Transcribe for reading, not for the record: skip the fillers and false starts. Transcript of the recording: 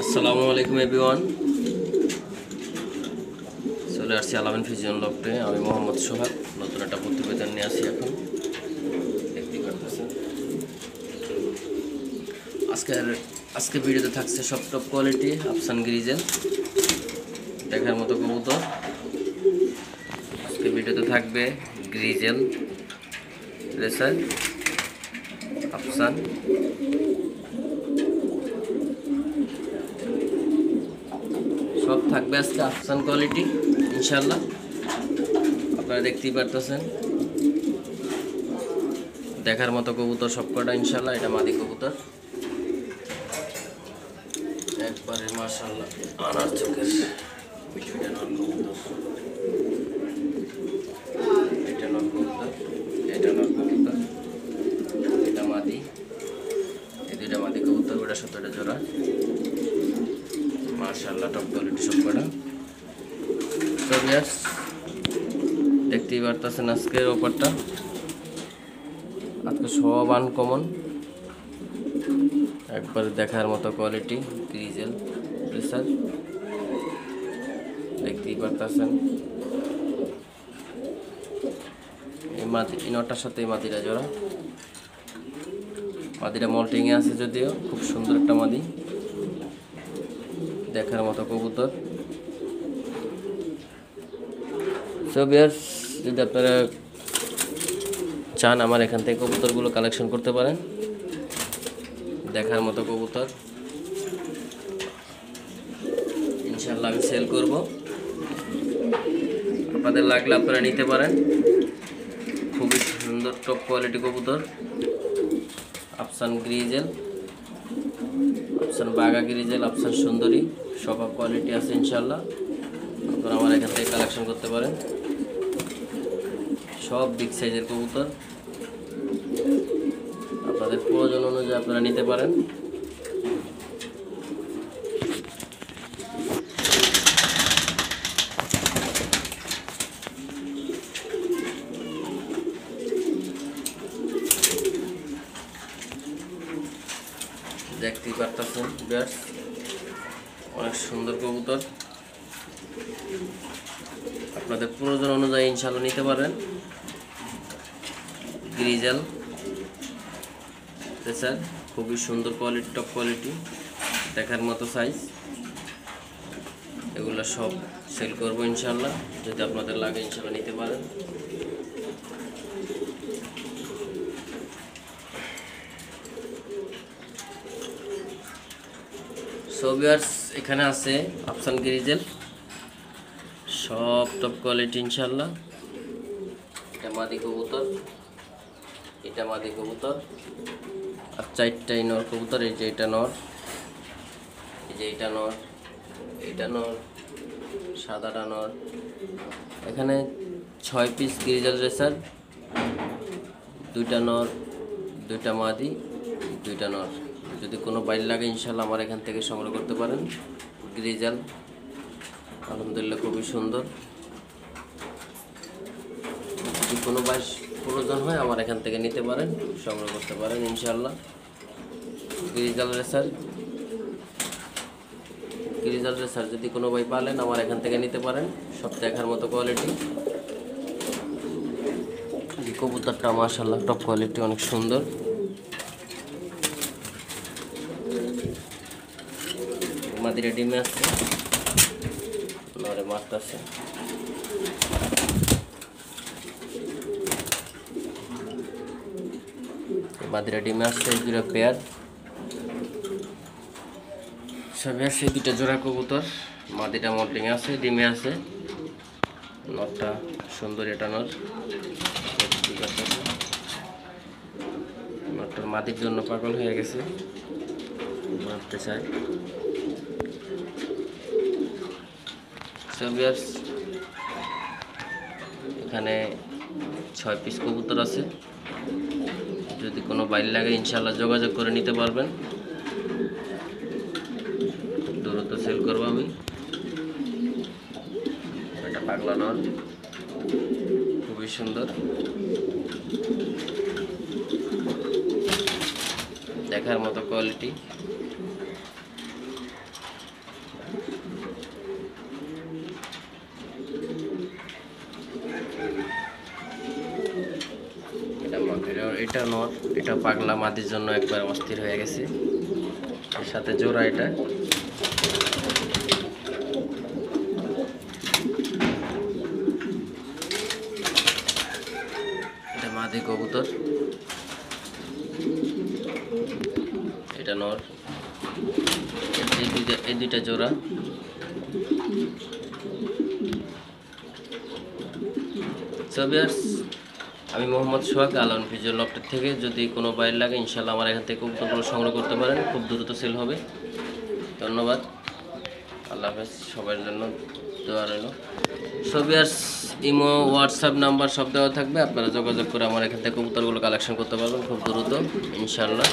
আসসালামু আলাইকুম এভরিওয়ান, চলে আসছি আলামিন ফিজিয়ন লফটে। আমি মোহাম্মদ সোহাগ নতুন একটা প্রতিবেদন নিয়ে আসি। এখন দেখতে পারতেছেন আজকে ভিডিওতে থাকছে সব টপ কোয়ালিটি আফসান গ্রিজেল দেখার মতো কবুতর। আজকে ভিডিওতে থাকবে গ্রিজেল, রেসার, আফসান, সব থাকবে আজকে আফসান কোয়ালিটি ইনশাল্লাহ। আপনারা দেখতেই পারতেছেন দেখার মতো কবুতর সবকটা ইনশাল্লাহ। এটা মাদি কবুতর, একবারে মাশাআল্লাহ আনার চোখের। এটা নর কবুতর, এটা নর কবুতর, এটা নর কবুতর, এটা মাদি। এই দুইটা মাদি কবুতর, ওটা 17টা জোড়া মাশাআল্লাহ, টপ কোয়ালিটি সবকটা। তো ভিউয়ার্স দেখতেই পারতেছেন আজকের অফারটা। আজকে সব আনকমন, একবার দেখার মতো কোয়ালিটি গ্রিজেল রেসার দেখতেই পারতেছেন। এই মাদি ইনটার সাথে এই মাদিরা জোড়া, মাদিরা মল্টিংয়ে আছে যদিও, খুব সুন্দর একটা মাদি দেখার মতো কবুতর। সো ভিউয়ার্স যদি আপনারা চান আমার এখান থেকে কবুতরগুলো কালেকশন করতে পারেন। দেখার মতো কবুতর ইনশাল্লাহ আমি সেল করব, আপনাদের লাগলে আপনারা নিতে পারেন। খুবই সুন্দর টপ কোয়ালিটি কবুতর আফসান গ্রিজেল, আফসান বাগা গ্রিজেল, আফসান সুন্দরী, সব কোয়ালিটি আছে ইনশাল্লাহ। আপনারা আমার এখান থেকে কালেকশন করতে পারেন। সব বিগ সাইজের কবুতর, আপনাদের প্রয়োজন অনুযায়ী আপনারা নিতে পারেন। দেখতেই পারতেছেন ভিউয়ার্স অনেক সুন্দর কবুতর, আপনাদের প্রয়োজন অনুযায়ী ইনশাআল্লাহ নিতে পারেন। গ্রিজেল রেসার খুবই সুন্দর কোয়ালিটি, টপ কোয়ালিটি দেখার মতো সাইজ, এগুলো সব সেল করবো ইনশাআল্লাহ। যদি আপনাদের লাগে ইনশাআল্লাহ নিতে পারেন। সো ভিউয়ার্স এখানে আছে আফসান গ্রিজেল, সব টপ কোয়ালিটি ইনশাআল্লাহ। এটা মাদি কবুতর, এটা মাদি কবুতর, আর 4টাই নর কবুতর। এই যে এটা নর, এই যে এটা নর, এটা নর, সাদাটা নর। এখানে 6 পিস গ্রিজেল রেসার, 2টা নর, 2টা মাদি, 2টা নর। যদি কোনো বাইর লাগে ইনশাআল্লাহ আমার এখান থেকে সংগ্রহ করতে পারেন। গ্রিজেল আলহামদুলিল্লাহ খুবই সুন্দর, যদি কোনো বাইর প্রয়োজন হয় আমার এখান থেকে নিতে পারেন, সংগ্রহ করতে পারেন ইনশাআল্লাহ। গ্রিজেল রেসার, গ্রিজেল রেসার যদি কোনো ভাই পালেন আমার এখান থেকে নিতে পারেন। সব দেখার মতো কোয়ালিটি। এই কবুতরটা মাশাআল্লাহ টপ কোয়ালিটি, অনেক সুন্দর। মাদিরা ডিমে আসছে, নরে মারতেছে। মাদিরা ডিমে আসছে, এই দুটো পেয়ার। সবে আসছে 2টা জোড়া কবুতর, মাদিটা মল্টিং আছে, ডিমে আছে। নরটা সুন্দর, এটা নর। নরটার মাদির জন্য পাগল হয়ে গেছে, মারতে চায়। এখানে 6 পিস কবুতর আছে, যদি কোনো বাইর লাগে ইনশাআল্লাহ যোগাযোগ করে নিতে পারবেন। দ্রুত সেল করবো আমি। এটা পাগলা নর, খুবই সুন্দর, দেখার মতো কোয়ালিটি। এটা নর, এটা পাগলা মাদির জন্য একবার অস্থির হয়ে গেছে। এর সাথে জোড়া, এটা মাদি কবুতর, এটা নর, এই দুইটা জোড়া। ভিউয়ার্স, আমি মোহাম্মদ সোহাগ, আলাউন ফিজিও লফটের থেকে। যদি কোনো বাইর লাগে ইনশাল্লাহ আমার এখান থেকে কবুতরগুলো সংগ্রহ করতে পারেন, খুব দ্রুত সেল হবে। ধন্যবাদ, আল্লাহ হাফেজ, সবার জন্য দোয়া রইল। ভিউয়ার্স, ইমো, হোয়াটসঅ্যাপ নাম্বার সব দেওয়া থাকবে, আপনারা যোগাযোগ করে আমার এখান থেকে কবুতরগুলো কালেকশন করতে পারবেন খুব দ্রুত ইনশাল্লাহ।